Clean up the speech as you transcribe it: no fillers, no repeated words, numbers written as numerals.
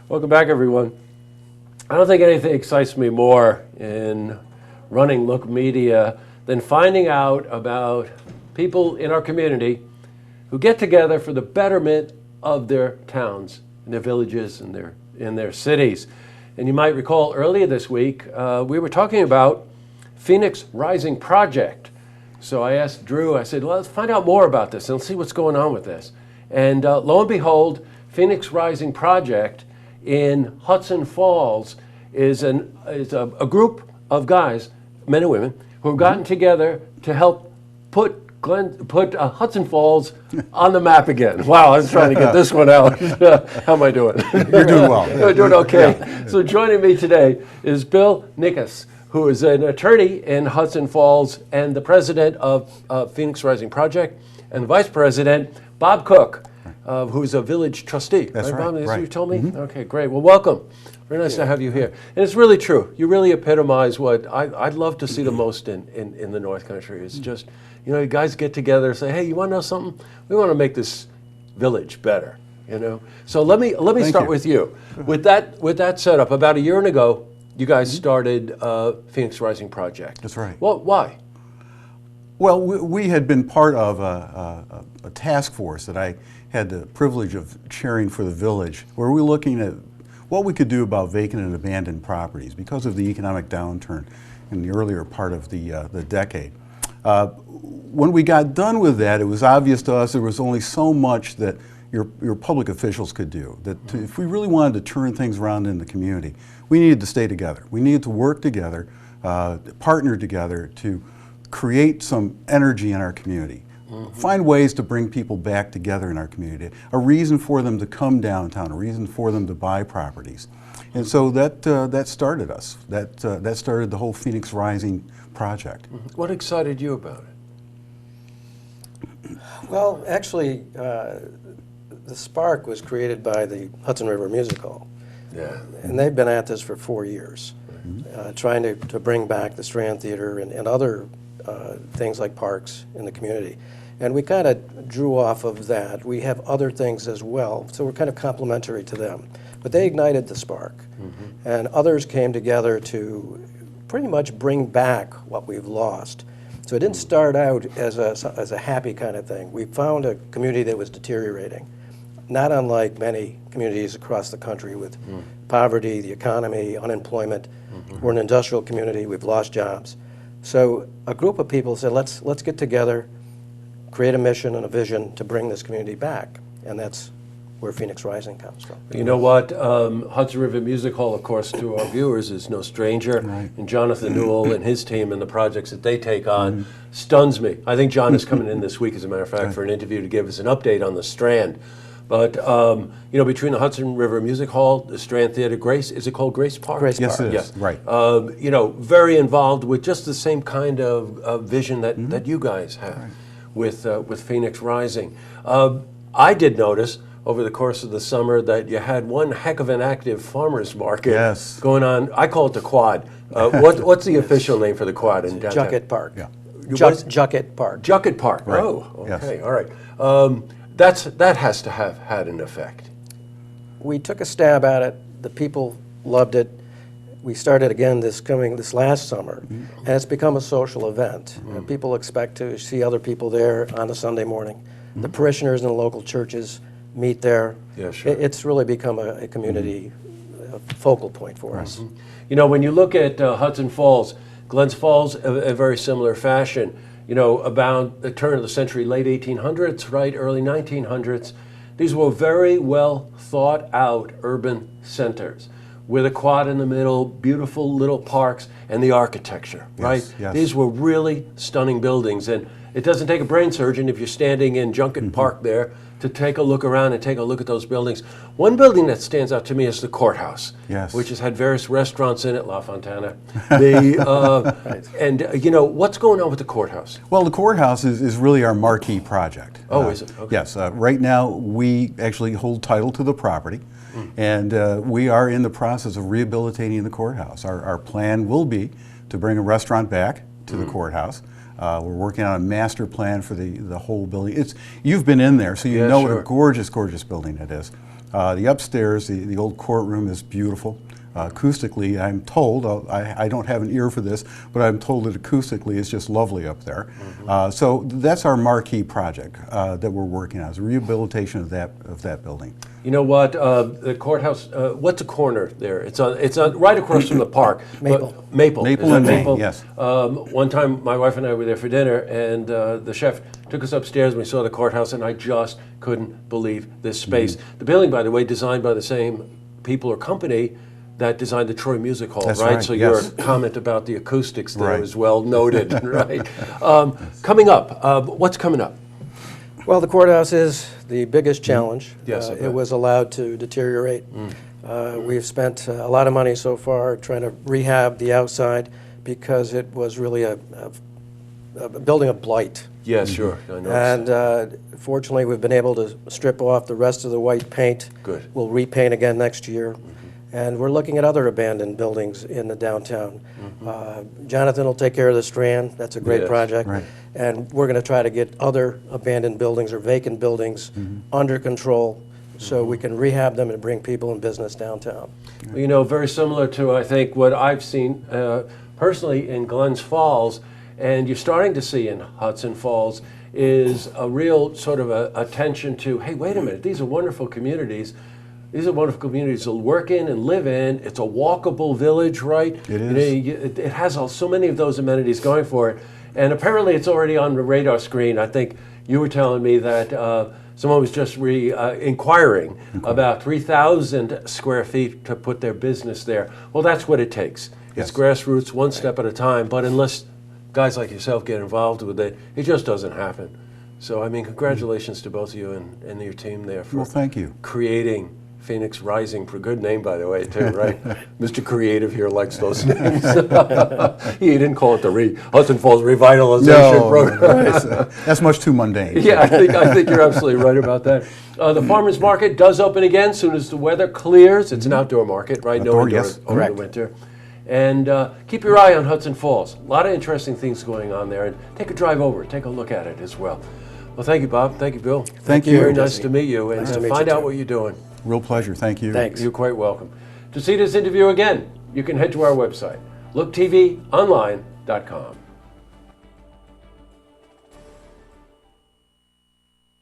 Welcome back, everyone. I don't think anything excites me more in running Look Media than finding out about people in our community who get together for the betterment of their towns, and their villages, and their cities. And you might recall earlier this week, we were talking about Phoenix Rising Project. So I asked Drew, I said, well, let's find out more about this and let's see what's going on with this. And lo and behold, Phoenix Rising Project in Hudson Falls is a group of guys, men and women, who have gotten together to help put Hudson Falls on the map again. Wow, I was trying to get this one out. How am I doing? You're doing well. I'm doing okay. Yeah. So joining me today is Bill Nikas, who is an attorney in Hudson Falls and the president of Phoenix Rising Project, and the vice president, Bob Cook, who's a village trustee. That's right. Bob, is right. You told me? Mm-hmm. Okay, great. Well, welcome. Very nice to have you here. And it's really true. You really epitomize what I'd love to see the most in the North Country. It's just, you guys get together and say, hey, you want to know something? We want to make this village better, So let me start with you. With that setup, about a year ago, you guys started Phoenix Rising Project. That's right. Well, why? Well, we had been part of a task force that I had the privilege of chairing for the village, where we were looking at what we could do about vacant and abandoned properties because of the economic downturn in the earlier part of the decade. When we got done with that, it was obvious to us there was only so much that your public officials could do. That if we really wanted to turn things around in the community, we needed to stay together. We needed to work together, partner together to create some energy in our community. Find ways to bring people back together in our community, a reason for them to come downtown, a reason for them to buy properties. And so that started us. That started the whole Phoenix Rising project. What excited you about it? Well, actually, the spark was created by the Hudson River Music Hall. Yeah. And they've been at this for 4 years, trying to bring back the Strand Theater and other things like parks in the community. And we kind of drew off of that. We have other things as well, so we're kind of complementary to them. But they ignited the spark, and others came together to pretty much bring back what we've lost. So it didn't start out as a happy kind of thing. We found a community that was deteriorating, not unlike many communities across the country with poverty, the economy, unemployment. We're an industrial community, we've lost jobs. So a group of people said, let's get together, create a mission and a vision to bring this community back. And that's where Phoenix Rising comes from. You know what? Hudson River Music Hall, of course, to our viewers is no stranger. Right. And Jonathan Newell and his team and the projects that they take on stuns me. I think John is coming in this week, as a matter of fact, for an interview to give us an update on the Strand. But, between the Hudson River Music Hall, the Strand Theater, is it called Grace Park? Grace Yes, Park. it is. Right. Very involved with just the same kind of vision that you guys have with Phoenix Rising. I did notice over the course of the summer that you had one heck of an active farmers market going on. I call it the Quad. What's the official name for the Quad in downtown? Jucket Park. Yeah. Jucket Park. Jucket Park. Right. Oh, okay, Yes. all right. That has to have had an effect. We took a stab at it. The people loved it. We started again this last summer, and it's become a social event. People expect to see other people there on a Sunday morning. The parishioners in the local churches meet there. Yeah, sure. It's really become a community focal point for us. When you look at Hudson Falls, Glens Falls, a very similar fashion. About the turn of the century, late 1800s, right, early 1900s, these were very well thought out urban centers with a quad in the middle, beautiful little parks, and the architecture, right? Yes. These were really stunning buildings, and it doesn't take a brain surgeon if you're standing in Junket Park there to take a look around and take a look at those buildings. One building that stands out to me is the courthouse, which has had various restaurants in it, La Fontana. What's going on with the courthouse? Well, the courthouse is really our marquee project. Oh, is it? Okay. Yes. Right now, we actually hold title to the property, and we are in the process of rehabilitating the courthouse. Our plan will be to bring a restaurant back to the courthouse. We're working on a master plan for the whole building. You've been in there, so you know what a gorgeous, gorgeous building it is. The upstairs, the old courtroom is beautiful. Acoustically, I'm told, I don't have an ear for this, but I'm told that acoustically it's just lovely up there. So that's our marquee project that we're working on, is rehabilitation of that building. You know what? The courthouse. What's a corner there? It's on right across from the park. Maple. Maple. Maple and Main, yes. One time, my wife and I were there for dinner, and the chef took us upstairs, and we saw the courthouse, and I just couldn't believe this space. The building, by the way, designed by the same people or company that designed the Troy Music Hall, That's right? right, So yes. your comment about the acoustics there Right. is well noted, right? Coming up, what's coming up? Well, the courthouse is the biggest challenge. Yes, I bet. It was allowed to deteriorate. We've spent a lot of money so far trying to rehab the outside because it was really a building of blight. Yeah, sure. I know. And fortunately, we've been able to strip off the rest of the white paint. Good. We'll repaint again next year. And we're looking at other abandoned buildings in the downtown. Jonathan will take care of the Strand. That's a great Yes. project. Right. And we're going to try to get other abandoned buildings or vacant buildings under control so we can rehab them and bring people and business downtown. You know, very similar to, I think, what I've seen personally in Glens Falls, and you're starting to see in Hudson Falls, is a real sort of attention to, hey, wait a minute, these are wonderful communities. These are wonderful communities to work in and live in. It's a walkable village, right? It You know, is. it has so many of those amenities going for it. And apparently it's already on the radar screen. I think you were telling me that someone was just inquiring about 3,000 square feet to put their business there. Well, that's what it takes. Yes. It's grassroots, one step at a time. But unless guys like yourself get involved with it, it just doesn't happen. So, I mean, congratulations to both of you and your team there for Well, thank you. creating Phoenix Rising. For good name, by the way, too, right? Mr. Creative here likes those names. He didn't call it the Hudson Falls Revitalization Program. That's much too mundane. Yeah, I think you're absolutely right about that. The farmers market does open again as soon as the weather clears. It's an outdoor market, right? Outdoor, No indoor yes, over the correct. winter. And keep your eye on Hudson Falls. A lot of interesting things going on there. And take a drive over, take a look at it as well. Well, thank you, Bob. Thank you, Bill. Thank you. Very nice to meet you. And Nice to meet find you, out too. what you're doing. Real pleasure. Thank you. Thanks. You're quite welcome. To see this interview again, you can head to our website, looktvonline.com.